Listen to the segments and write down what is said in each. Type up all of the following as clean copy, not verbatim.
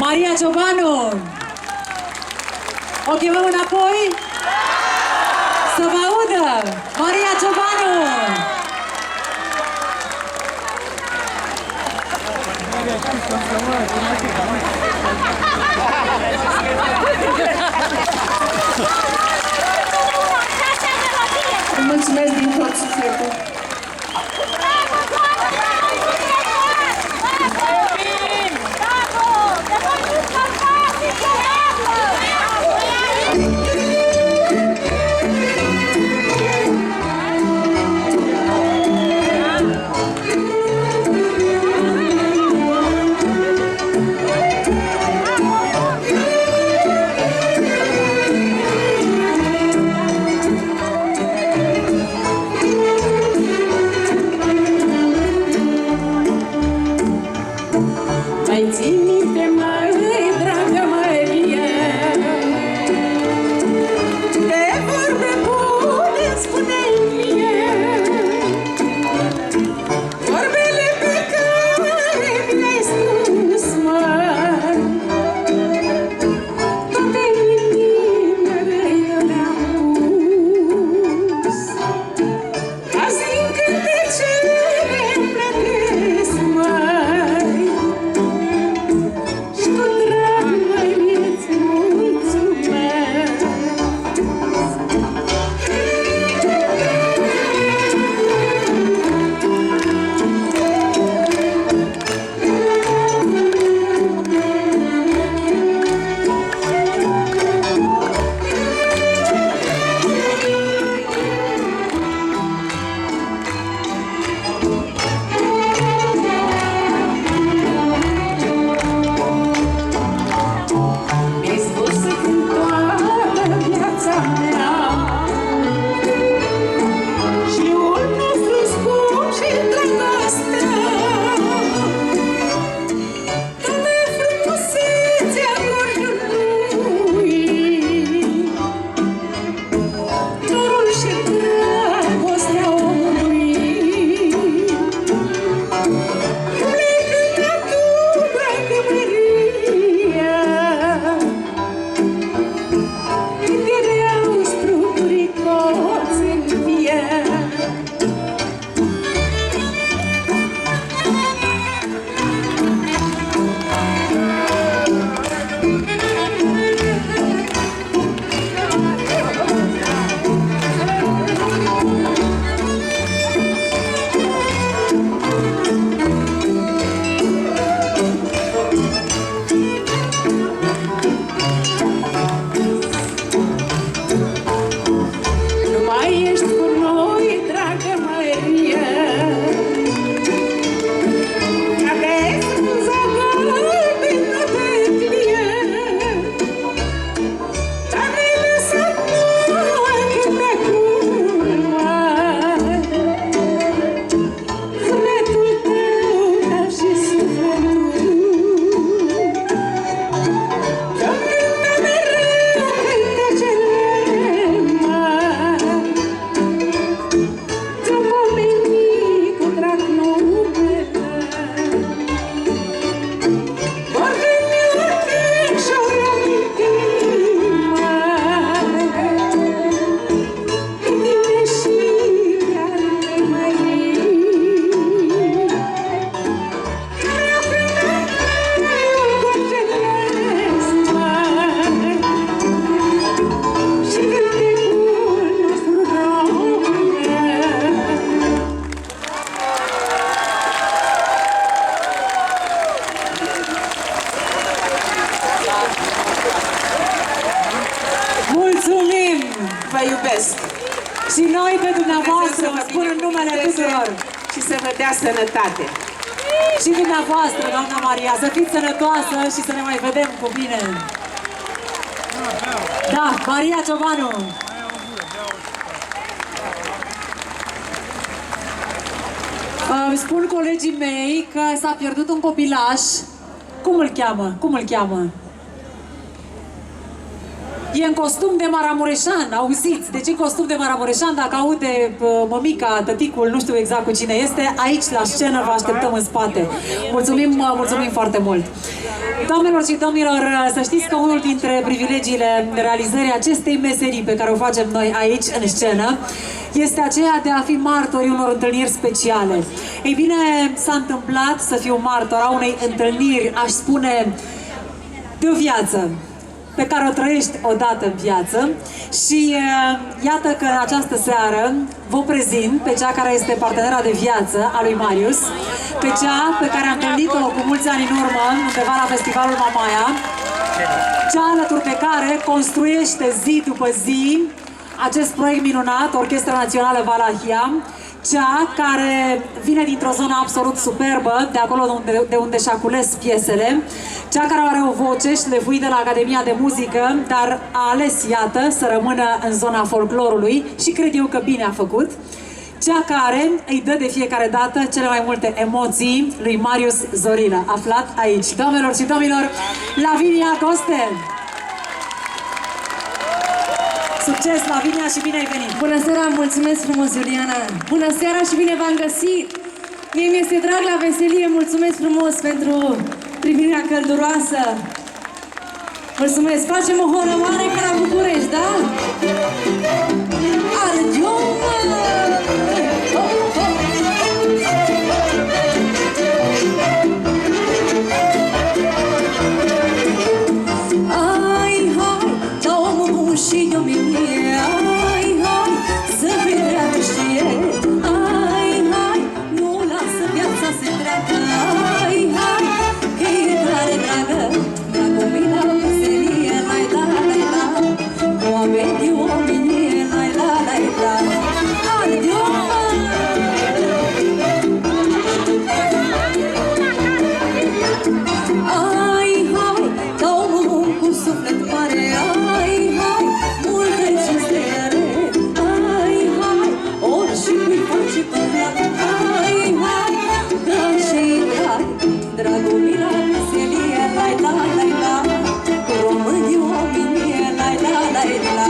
Maria Ciobanu! O chemăm înapoi? Să vă audă! Maria Ciobanu! Mulțumesc din tot sufletul! Vă iubesc! Și noi pe dumneavoastră, vă spun în numele tuturor. Și să vă dea sănătate! Și dumneavoastră, doamna Maria, să fiți sănătoasă și să ne mai vedem cu bine! Da, Maria Ciobanu! Îmi spun colegii mei că s-a pierdut un copilaș. Cum îl cheamă? Cum îl cheamă? E în costum de Maramureșan, auziți? De ce costum de Maramureșan? Dacă aude mămica, tăticul, nu știu exact cu cine este, aici la scenă vă așteptăm în spate. Mulțumim foarte mult! Doamnelor și domnilor, să știți că unul dintre privilegiile realizării acestei meserii pe care o facem noi aici, în scenă, este aceea de a fi martori unor întâlniri speciale. Ei bine, s-a întâmplat să fiu martor a unei întâlniri, aș spune, de o viață, pe care o trăiești odată în viață și iată că în această seară vă prezint pe cea care este partenera de viață a lui Marius, pe cea pe care am întâlnit-o cu mulți ani în urmă, undeva la festivalul Mamaia, cea alături pe care construiește zi după zi acest proiect minunat, Orchestra Națională Valahia, cea care vine dintr-o zonă absolut superbă, de acolo de unde și-a cules piesele, cea care are o voce șlefuită de la Academia de Muzică, dar a ales, iată, să rămână în zona folclorului și cred eu că bine a făcut, cea care îi dă de fiecare dată cele mai multe emoții lui Marius Zorilă, aflat aici. Doamnelor și domnilor, Lavinia Costel! Succes, Lavinia, și bine ai venit! Bună seara, mulțumesc frumos, Iuliana! Bună seara și bine v-am găsit! Mie mi-este drag la veselie, mulțumesc frumos pentru primirea călduroasă! Mulțumesc! Facem o horă mare ca la București, da? Argiomă! Ai, hai, da omul bun și eu mie, ai, hai, să vedea că știe, ai, hai, nu lasă viața să treacă, ai, hai, că e tare dragă, dragomila veselie, lai la lai la, oameni oameni, lai la lai la, arde-o-mă! Ai, hai, da omul bun cu suflet mare, ai, hai, multă cinstare, ai, hai, orice cui face păcat, ai, hai, da și-i drag, dragomila veselie, lai la lai la, cu românii oamenii, lai la lai la,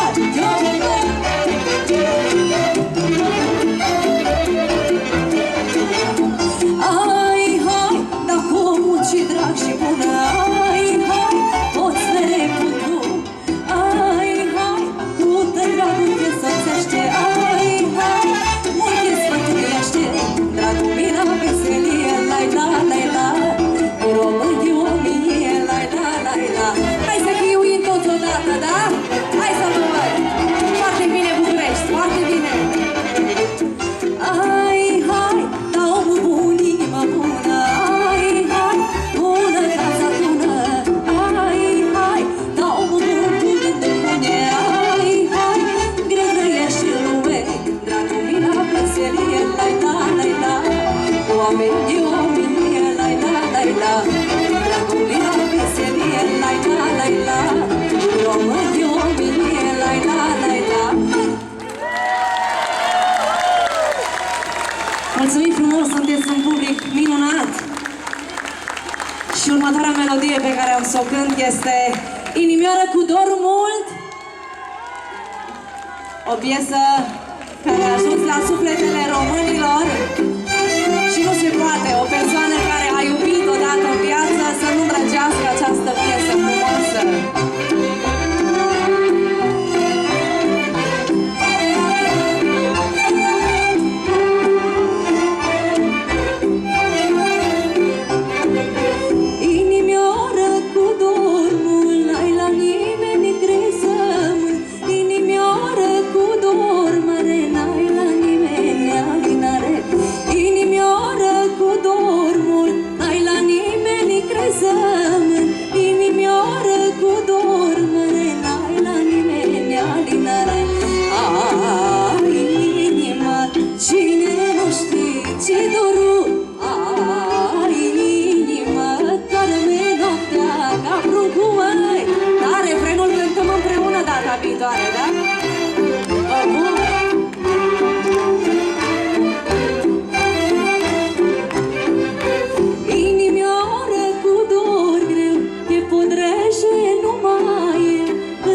adio-mă! Ai, hai, dacă omul ce drag și bună, ai, hai, poți vede cu tu, ai, hai, cu dragul te sățește, ai, hai, multe sfătuiește, dragul mila veselie, lai la, lai la, cu românii oamenii, lai la, lai la. Hai să chiuim toți odată, da? Hai să vă văd! Foarte bine, București, foarte bine! Ai, hai, da omul bun, inima bună, ai, hai, bună casa bună, ai, hai, da omul bun, tu gânduri bune, ai, hai, grăgrăiești în lume, dragul mila veselie, lai la, lai la, oamenii oamenii, lai la, lai la, dragul mila veselie, lai la, lai la, oamenii oamenii, lai la, lai la. Mulțumim frumos, sunteți un public minunat! Și următoarea melodie pe care am să o cânt este Inimioară cu dor mult, o piesă care a ajuns la sufletele românilor și nu se poate o persoană care a iubit odată în viață să nu drăgească această piesă frumoasă. Inimioară cu dor mult, n-ai la nimeni crezământ, inimioară cu dor mare, n-ai la nimeni alinare, inimioară cu dor mult, n-ai la nimeni crezământ, inimioară cu dor mare, n-ai la nimeni alinare. Ai inima, cine nu știe ce dorul, ai inima, doarme noaptea ca pruncul, măi. Da, refrenul cântăm împreună data viitoare, da? Inimioară cu dor greu, te podrește nu mai e,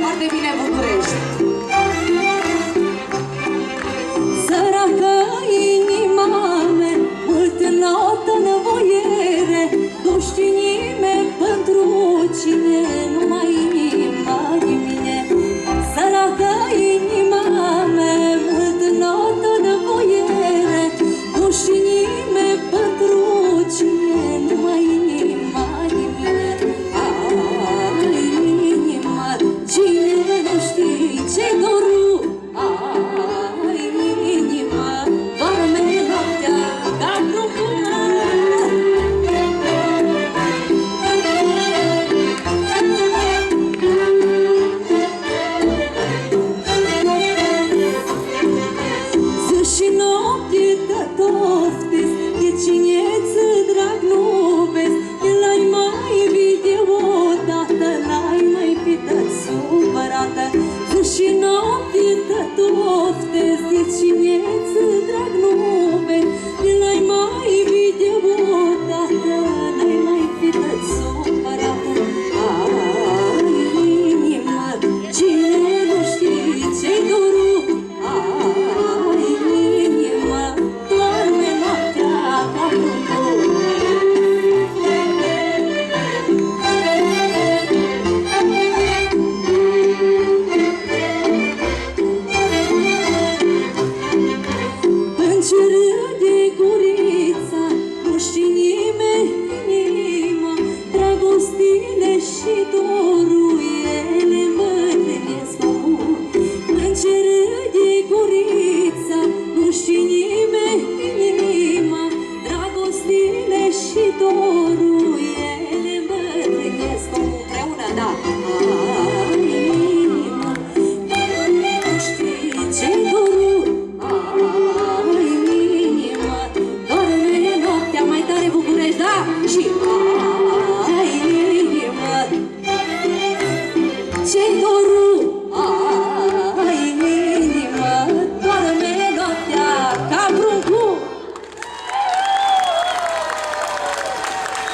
Foarte bine, București! Săracă inima mea, mult înaltă nevoiere, nu știi nimeni pentru cine, numai inima din mine. Săracă inima mea, mult înaltă nevoiere, nu știi nimeni pentru cine, numai inima din mine. Ai, inima, cine nu știi ce-i dorul? Ai, inima, doarme noaptea ca pruncul. Zi și noapte te toftesc, de cine-ți drag nu vezi, el ai mai video odată, n-ai mai fi dat supărată. Zi și noapte te toftesc, de cine-ți drag nu vezi, el ai mai video odată, n-ai mai fi dat supărată. Ai, inima, cine nu știi ce-i dorul? Ai, inima, doarme noaptea ca pruncul. Când ce râde gurița, nu știi nimeni inima, dragostile și dorul ele îmbătrânesc omul. Când ce râde gurița, nu știi nimeni inima, dragostile și dorul ele îmbătrânesc omul. Împreună, da! Ai, inima, nu știi ce-i dorul? Ai, inima, doarme noaptea mai tare, București, da? Și ai, inima, ce-i dorul? Ai, inima, doarme noaptea ca pruncul.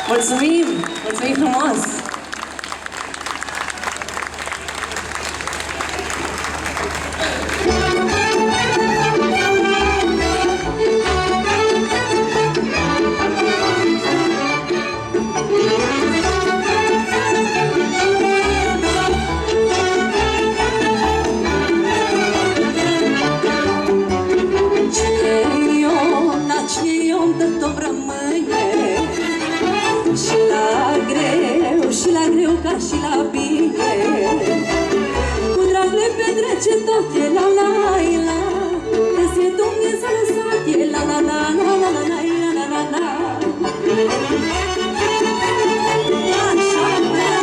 Mulțumim! Mulțumim frumos! Cine om de tot rămâne, și la greu ca și la bine. Cu drag le petrece tot, e la la la, că-ți fie Dumnezeu lăsat, e la la la la la la la la la la. Așa mea.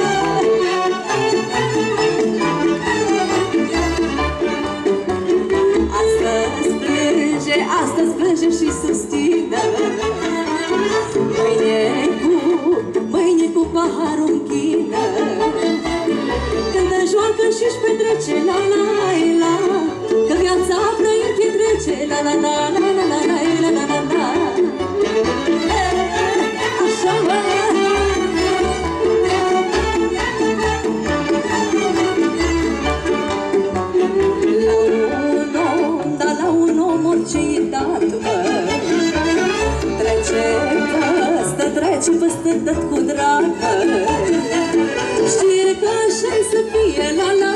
Astăzi plânge și susține, mâine cu paharul în chină. Când joacă și-și petrece la la la, că viața înainte trece la la la la la la la la la la. Așa mă. La un om orice-i dat, mă, trece păstă tot cu drag, mă. Știe că așa-i să fie la la